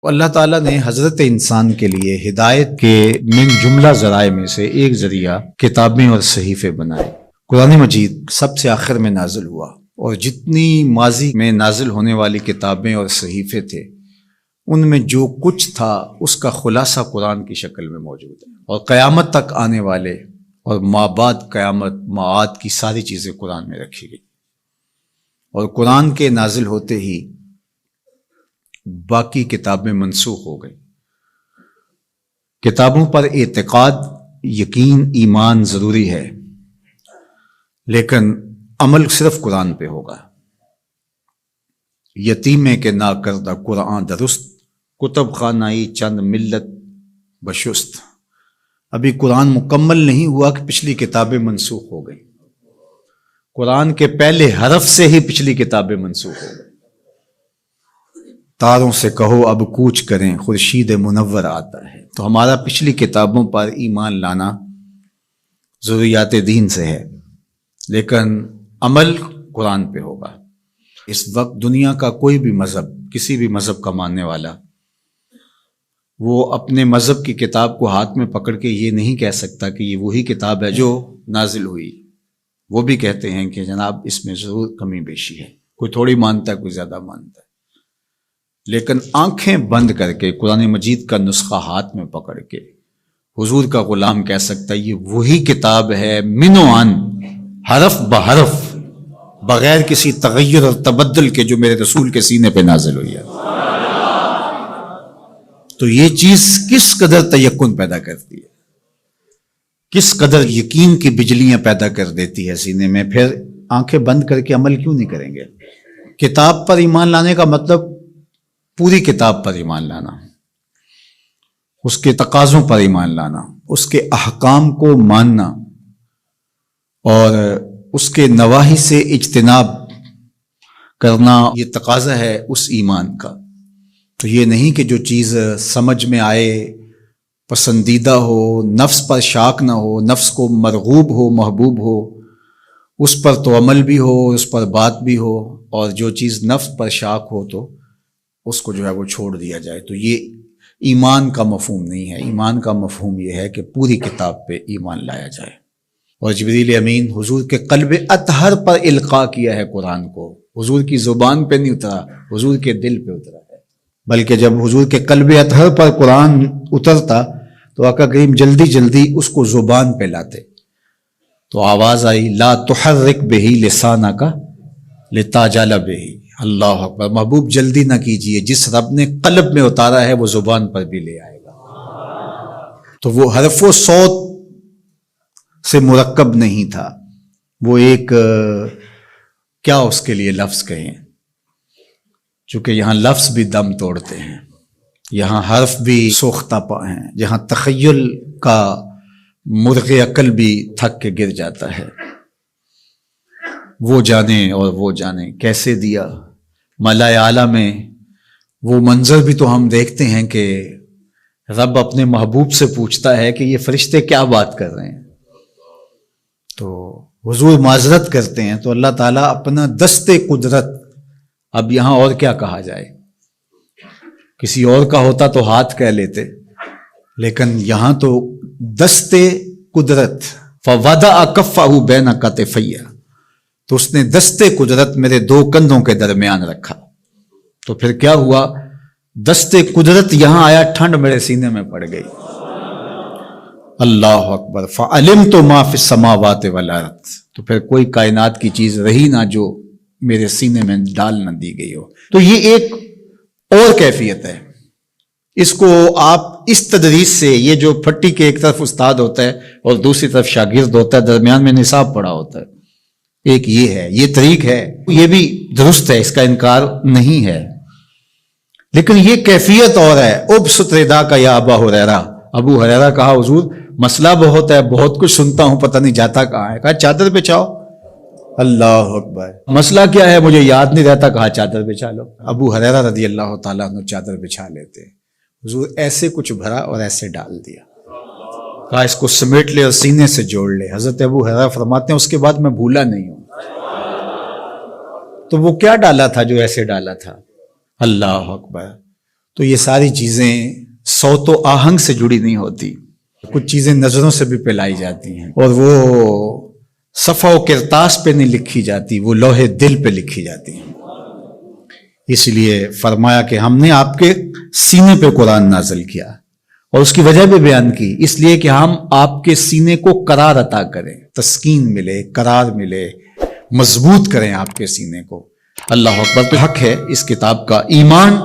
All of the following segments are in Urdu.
اللہ تعالیٰ نے حضرت انسان کے لیے ہدایت کے من جملہ ذرائع میں سے ایک ذریعہ کتابیں اور صحیفے بنائے۔ قرآن مجید سب سے آخر میں نازل ہوا، اور جتنی ماضی میں نازل ہونے والی کتابیں اور صحیفے تھے ان میں جو کچھ تھا اس کا خلاصہ قرآن کی شکل میں موجود ہے، اور قیامت تک آنے والے اور ما بعد قیامت معاد کی ساری چیزیں قرآن میں رکھی گئی۔ اور قرآن کے نازل ہوتے ہی باقی کتابیں منسوخ ہو گئی۔ کتابوں پر اعتقاد، یقین، ایمان ضروری ہے، لیکن عمل صرف قرآن پہ ہوگا۔ یتیمے کے نا کردہ قرآن درست، کتب خانائی چند ملت بشست۔ ابھی قرآن مکمل نہیں ہوا کہ پچھلی کتابیں منسوخ ہو گئیں۔ قرآن کے پہلے حرف سے ہی پچھلی کتابیں منسوخ ہو گئیں۔ تاروں سے کہو اب کوچ کریں، خورشید منور آتا ہے۔ تو ہمارا پچھلی کتابوں پر ایمان لانا ضروریات دین سے ہے، لیکن عمل قرآن پہ ہوگا۔ اس وقت دنیا کا کوئی بھی مذہب، کسی بھی مذہب کا ماننے والا، وہ اپنے مذہب کی کتاب کو ہاتھ میں پکڑ کے یہ نہیں کہہ سکتا کہ یہ وہی کتاب ہے جو نازل ہوئی۔ وہ بھی کہتے ہیں کہ جناب اس میں ضرور کمی بیشی ہے، کوئی تھوڑی مانتا ہے، کوئی زیادہ مانتا ہے، لیکن آنکھیں بند کر کے قرآن مجید کا نسخہ ہاتھ میں پکڑ کے حضور کا غلام کہہ سکتا ہے یہ وہی کتاب ہے، من و عن، حرف بحرف، بغیر کسی تغیر اور تبدل کے، جو میرے رسول کے سینے پہ نازل ہوئی ہے۔ تو یہ چیز کس قدر تیقن پیدا کرتی ہے، کس قدر یقین کی بجلیاں پیدا کر دیتی ہے سینے میں۔ پھر آنکھیں بند کر کے عمل کیوں نہیں کریں گے؟ کتاب پر ایمان لانے کا مطلب پوری کتاب پر ایمان لانا، اس کے تقاضوں پر ایمان لانا، اس کے احکام کو ماننا، اور اس کے نواہی سے اجتناب کرنا، یہ تقاضا ہے اس ایمان کا۔ تو یہ نہیں کہ جو چیز سمجھ میں آئے، پسندیدہ ہو، نفس پر شاک نہ ہو، نفس کو مرغوب ہو، محبوب ہو، اس پر تو عمل بھی ہو، اس پر بات بھی ہو، اور جو چیز نفس پر شاک ہو تو اس کو جو ہے وہ چھوڑ دیا جائے۔ تو یہ ایمان کا مفہوم نہیں ہے۔ ایمان کا مفہوم یہ ہے کہ پوری کتاب پہ ایمان لایا جائے۔ اور جبریل امین حضور کے قلب اطہر پر القاء کیا ہے قرآن کو، حضور کی زبان پہ نہیں اترا، حضور کے دل پہ اترا ہے۔ بلکہ جب حضور کے قلب اطہر پر قرآن اترتا تو آقا کریم جلدی جلدی اس کو زبان پہ لاتے، تو آواز آئی لا تحرک بہ لسانک لتعجل بہ۔ اللہ اکبر، محبوب جلدی نہ کیجئے، جس رب نے قلب میں اتارا ہے وہ زبان پر بھی لے آئے گا۔ تو وہ حرف و صوت سے مرکب نہیں تھا، وہ ایک کیا اس کے لیے لفظ کہیں، چونکہ یہاں لفظ بھی دم توڑتے ہیں، یہاں حرف بھی سوختہ پا ہیں، جہاں تخیل کا مرغ عقل بھی تھک کے گر جاتا ہے۔ وہ جانے اور وہ جانے کیسے دیا ملائے اعلیٰ میں۔ وہ منظر بھی تو ہم دیکھتے ہیں کہ رب اپنے محبوب سے پوچھتا ہے کہ یہ فرشتے کیا بات کر رہے ہیں، تو حضور معذرت کرتے ہیں، تو اللہ تعالیٰ اپنا دست قدرت، اب یہاں اور کیا کہا جائے، کسی اور کا ہوتا تو ہاتھ کہہ لیتے، لیکن یہاں تو دست قدرت، فوضع کفہ بین کتفی، تو اس نے دست قدرت میرے دو کندھوں کے درمیان رکھا۔ تو پھر کیا ہوا، دست قدرت یہاں آیا، ٹھنڈ میرے سینے میں پڑ گئی۔ اللہ اکبر، فعلمت ما فی السماوات والارض، تو پھر کوئی کائنات کی چیز رہی نہ جو میرے سینے میں ڈال نہ دی گئی ہو۔ تو یہ ایک اور کیفیت ہے، اس کو آپ اس تدریس سے، یہ جو پھٹی کے ایک طرف استاد ہوتا ہے اور دوسری طرف شاگرد ہوتا ہے، درمیان میں نصاب پڑا ہوتا ہے، ایک یہ ہے، یہ طریق ہے، یہ بھی درست ہے، اس کا انکار نہیں ہے، لیکن یہ کیفیت اور ہے۔ ابسط ردا کا یا ابا ہریرہ، ابو ہریرہ کہا حضور مسئلہ بہت ہے، بہت کچھ سنتا ہوں، پتہ نہیں جاتا کہاں ہے، کہا چادر بچھاؤ۔ اللہ اکبر، مسئلہ کیا ہے مجھے یاد نہیں رہتا، کہا چادر بچھا لو۔ ابو ہریرہ رضی اللہ تعالیٰ عنہ چادر بچھا لیتے، حضور ایسے کچھ بھرا اور ایسے ڈال دیا، کہا اس کو سمیٹ لے اور سینے سے جوڑ لے۔ حضرت ابو ہریرہ فرماتے ہیں اس کے بعد میں بھولا نہیں ہوں۔ تو وہ کیا ڈالا تھا جو ایسے ڈالا تھا؟ اللہ اکبر۔ تو یہ ساری چیزیں صوت و آہنگ سے جڑی نہیں ہوتی، کچھ چیزیں نظروں سے بھی پلائی جاتی ہیں، اور وہ صفحہ و کرتاس پہ نہیں لکھی جاتی، وہ لوح دل پہ لکھی جاتی ہیں۔ اس لیے فرمایا کہ ہم نے آپ کے سینے پہ قرآن نازل کیا، اور اس کی وجہ بھی بیان کی، اس لیے کہ ہم آپ کے سینے کو قرار عطا کریں، تسکین ملے، قرار ملے، مضبوط کریں آپ کے سینے کو۔ اللہ اکبر۔ تو حق ہے اس کتاب کا ایمان،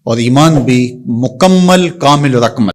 اور ایمان بھی مکمل کامل رقم